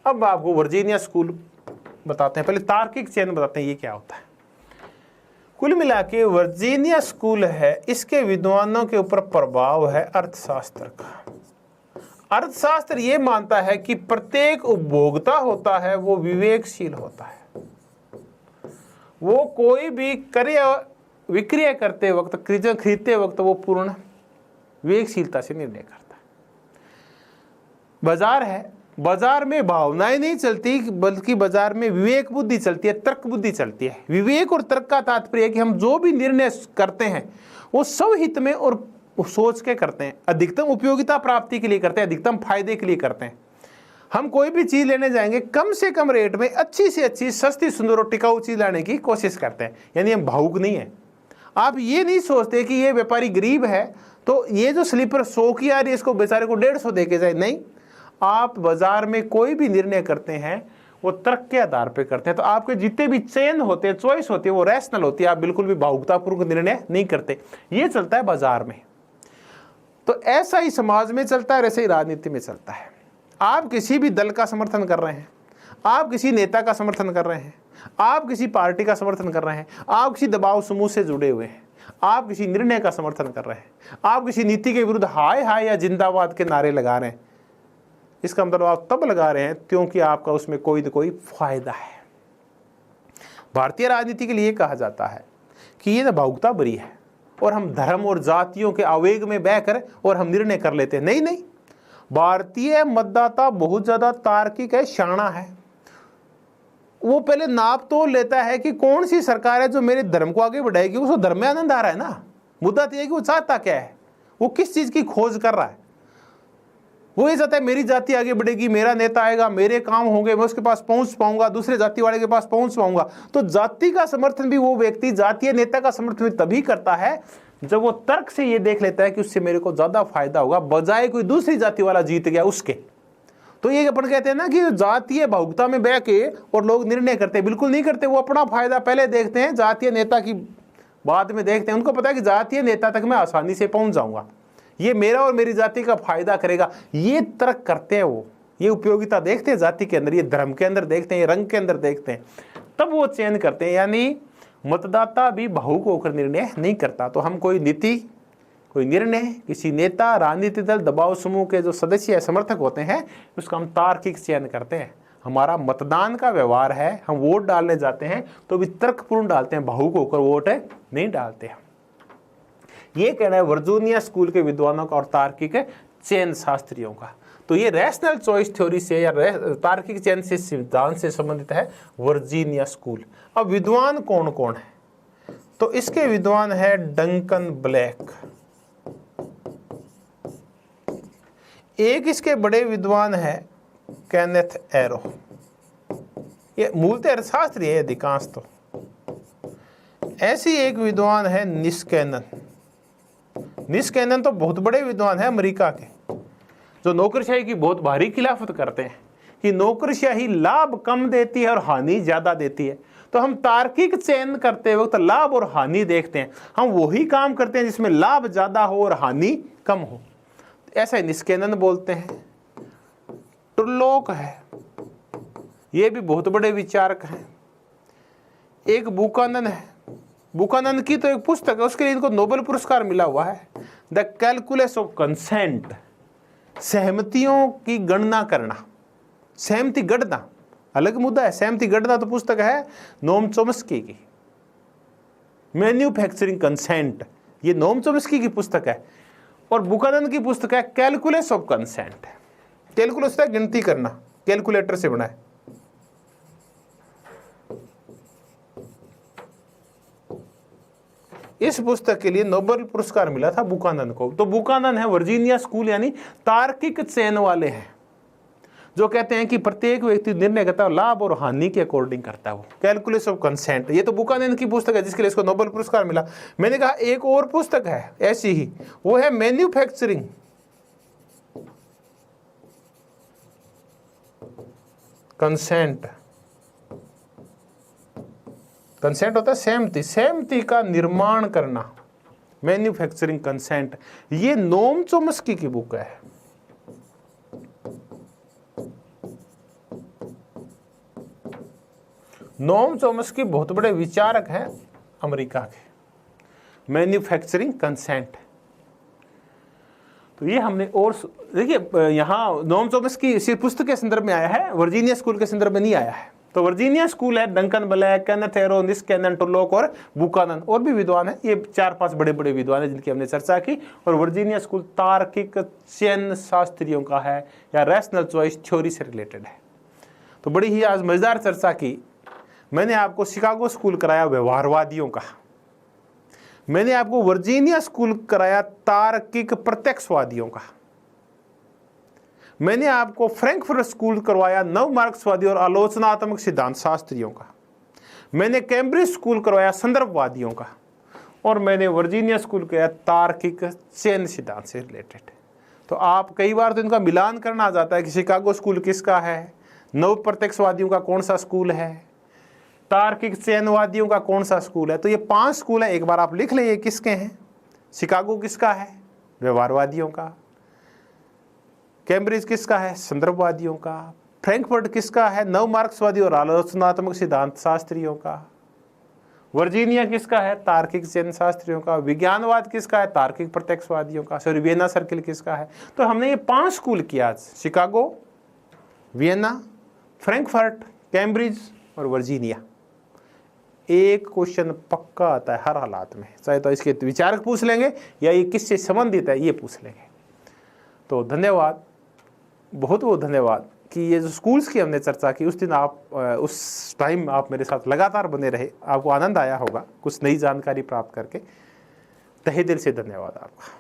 अब आपको वर्जीनिया स्कूल बताते हैं, पहले तार्किक चयन बताते हैं ये क्या होता है। कुल मिला के वर्जीनिया स्कूल है, इसके विद्वानों के ऊपर प्रभाव है अर्थशास्त्र का। अर्थशास्त्र ये मानता है कि प्रत्येक उपभोक्ता होता है वो विवेकशील होता है, वो कोई भी क्रय विक्रय करते वक्त, खरीदते वक्त वो पूर्ण विवेकशीलता से निर्णय करता है। बाजार है, बाजार में भावनाएं नहीं चलती बल्कि बाजार में विवेक बुद्धि चलती है, तर्क बुद्धि चलती है। विवेक और तर्क का तात्पर्य है कि हम जो भी निर्णय करते हैं वो स्वहित में और सोच के करते हैं, अधिकतम उपयोगिता प्राप्ति के लिए करते हैं, अधिकतम फायदे के लिए करते हैं। हम कोई भी चीज लेने जाएंगे कम से कम रेट में अच्छी से अच्छी, सस्ती, सुंदर और टिकाऊ चीज लाने की कोशिश करते हैं, यानी हम भावुक नहीं है। आप ये नहीं सोचते कि ये व्यापारी गरीब है तो ये जो स्लीपर 100 की आ रही है इसको बेचारे को 150 दे के जाए। नहीं, आप बाजार में कोई भी निर्णय करते हैं वो तर्क के आधार पे करते हैं। तो आपके जितने भी चयन होते हैं, चॉइस होती है, वो रैशनल होती है। आप बिल्कुल भी भावुकतापूर्वक निर्णय नहीं करते। ये चलता है बाजार में। तो ऐसा ही समाज में चलता है, ऐसे ही राजनीति में चलता है। आप किसी भी दल का समर्थन कर रहे हैं, आप किसी नेता का समर्थन कर रहे हैं, आप किसी पार्टी का समर्थन कर रहे हैं, आप किसी दबाव समूह से जुड़े हुए हैं, आप किसी निर्णय का समर्थन कर रहे हैं, आप किसी नीति के विरुद्ध हाय हाय या जिंदाबाद के नारे लगा रहे हैं, इसका मतलब आप तब लगा रहे हैं क्योंकि आपका उसमें कोई न कोई फायदा है। भारतीय राजनीति के लिए कहा जाता है कि ये ना भावुकता भरी है और हम धर्म और जातियों के आवेग में बहकर और हम निर्णय कर लेते हैं। नहीं नहीं, भारतीय मतदाता बहुत ज्यादा तार्किक है, शाना है। वो पहले नाप तो लेता है कि कौन सी सरकार है जो मेरे धर्म को आगे बढ़ाएगी। उसको धर्म में आनंद आ रहा है ना। मुद्दा तो ये कि वो चाहता क्या है, वो किस चीज की खोज कर रहा है। वो ये चाहता है मेरी जाति आगे बढ़ेगी, मेरा नेता आएगा, मेरे काम होंगे, मैं उसके पास पहुंच पाऊंगा, दूसरे जाति वाले के पास पहुंच पाऊंगा। तो जाति का समर्थन भी वो व्यक्ति जातीय नेता का समर्थन भी तभी करता है जब वो तर्क से ये देख लेता है कि उससे मेरे को ज्यादा फायदा होगा, बजाय कोई दूसरी जाति वाला जीत गया उसके। तो ये अपन कहते हैं ना कि जातीय भावुकता में बह के और लोग निर्णय करते हैं, बिल्कुल नहीं करते। वो अपना फायदा पहले देखते हैं, जातीय नेता की बाद में देखते हैं। उनको पता है कि जातीय नेता तक मैं आसानी से पहुंच जाऊंगा, ये मेरा और मेरी जाति का फायदा करेगा। ये तर्क करते हैं वो, ये उपयोगिता देखते हैं जाति के अंदर, ये धर्म के अंदर देखते हैं, ये रंग के अंदर देखते हैं, तब वो चयन करते हैं। यानी मतदाता भी भावुक होकर निर्णय नहीं करता। तो हम कोई नीति, कोई निर्णय, किसी नेता, राजनीतिक दल, दबाव समूह के जो सदस्य या समर्थक होते हैं, उसका हम तार्किक चयन करते हैं। हमारा मतदान का व्यवहार है, हम वोट डालने जाते हैं तो भी तर्कपूर्ण डालते हैं, भावुक होकर वोट नहीं डालते हैं। ये कहना है वर्जीनिया स्कूल के विद्वानों का और तार्किक चयन शास्त्रियों का। तो ये रैशनल चॉइस थ्योरी से या तार्किक चयन से सिद्धांत से संबंधित है वर्जीनिया स्कूल। अब विद्वान कौन कौन है, तो इसके विद्वान है डंकन ब्लैक, एक इसके बड़े विद्वान है केनेथ एरो। ये मूलतः अर्थशास्त्री है अधिकांश। तो ऐसी एक विद्वान है निस्कैनन। निस्कैनन तो बहुत बड़े विद्वान है अमेरिका के, जो नौकरशाही की बहुत भारी खिलाफत करते हैं कि नौकरशाही लाभ कम देती है और हानि ज्यादा देती है। तो हम तार्किक चयन करते वक्त तो लाभ और हानि देखते हैं, हम वही काम करते हैं जिसमें लाभ ज्यादा हो और हानि कम हो। ऐसा ही निस्कैनन बोलते हैं। टुर्लॉक है, ये भी बहुत बड़े विचारक हैं। एक बुकानन है, बुकानन की तो एक पुस्तक है, उसके लिए इनको नोबेल पुरस्कार मिला हुआ है, द कैलकुलस ऑफ कंसेंट, सहमतियों की गणना करना। सहमति गणना अलग मुद्दा है, सहमति गणना तो पुस्तक है नोम चोम्स्की की, मैन्युफैक्चरिंग कंसेंट, ये नोम चोम्स्की की पुस्तक है। और बुकानन की पुस्तक है कैलकुलस ऑफ कंसेंट। कैलकुलस है गिनती करना, कैलकुलेटर से बना है। इस पुस्तक के लिए नोबेल पुरस्कार मिला था बुकानन को। तो बुकानन है वर्जीनिया स्कूल यानी तार्किक चयन वाले हैं, जो कहते हैं कि प्रत्येक व्यक्ति निर्णय करता है लाभ और हानि के अकॉर्डिंग करता है, वो कैलकुलस ऑफ कंसेंट। ये तो बुकानन की पुस्तक है जिसके लिए इसको नोबेल पुरस्कार मिला। मैंने कहा एक और पुस्तक है ऐसी ही, वो है मैन्युफैक्चरिंग कंसेंट। कंसेंट होता है सहमति, सहमति का निर्माण करना, मैन्युफैक्चरिंग कंसेंट। ये नोम चोम्स्की की बुक है। नोम चोम्स्की बहुत बड़े विचारक हैं अमेरिका के, मैन्युफैक्चरिंग कंसेंट। तो ये हमने और देखिए यहाँ नोम चोम्स्की इसी पुस्तक के संदर्भ में आया है, वर्जीनिया स्कूल के संदर्भ में नहीं आया है। तो वर्जीनिया स्कूल है, डंकन ब्लैक, केनेथ एरो, निस्कैनन, टुर्लॉक और बुकानन, और भी विद्वान है। ये 4-5 बड़े बड़े विद्वान है जिनकी हमने चर्चा की। और वर्जीनिया स्कूल तार्किक चयन शास्त्रियों का है या रैशनल चॉइस थ्योरी से रिलेटेड है। तो बड़ी ही आज मजेदार चर्चा की। मैंने आपको शिकागो स्कूल कराया व्यवहारवादियों का, मैंने आपको वर्जीनिया स्कूल कराया तार्किक प्रत्यक्षवादियों का, मैंने आपको फ्रैंकफर्ट स्कूल करवाया नव मार्क्सवादी और आलोचनात्मक सिद्धांत शास्त्रियों का, मैंने कैम्ब्रिज स्कूल करवाया संदर्भवादियों का, और मैंने वर्जीनिया स्कूल किया तार्किक चयन सिद्धांत से रिलेटेड। तो आप कई बार तो इनका मिलान करना आ जाता है कि शिकागो स्कूल किसका है, नव प्रत्यक्षवादियों का कौन सा स्कूल है, तार्किक चयनवादियों का कौन सा स्कूल है। तो ये 5 स्कूल है, एक बार आप लिख लें ये किसके हैं। शिकागो किसका है, व्यवहारवादियों का। कैम्ब्रिज किसका है, संदर्भवादियों का। फ्रैंकफर्ट किसका है, नव मार्क्सवादी और आलोचनात्मक सिद्धांत शास्त्रियों का। वर्जीनिया किसका है, तार्किक चयन शास्त्रियों का। विज्ञानवाद किसका है, तार्किक प्रत्यक्षवादियों का। सॉरी, वियना सर्किल किसका है। तो हमने ये 5 स्कूल किया, शिकागो, वियना, फ्रैंकफर्ट, कैम्ब्रिज और वर्जीनिया। एक क्वेश्चन पक्का आता है हर हालात में, चाहे तो इसके विचारक पूछ लेंगे या ये किससे संबंधित है ये पूछ लेंगे। तो धन्यवाद, बहुत बहुत धन्यवाद कि ये जो स्कूल्स की हमने चर्चा की, उस दिन आप उस टाइम आप मेरे साथ लगातार बने रहे, आपको आनंद आया होगा कुछ नई जानकारी प्राप्त करके। तहे दिल से धन्यवाद आपका।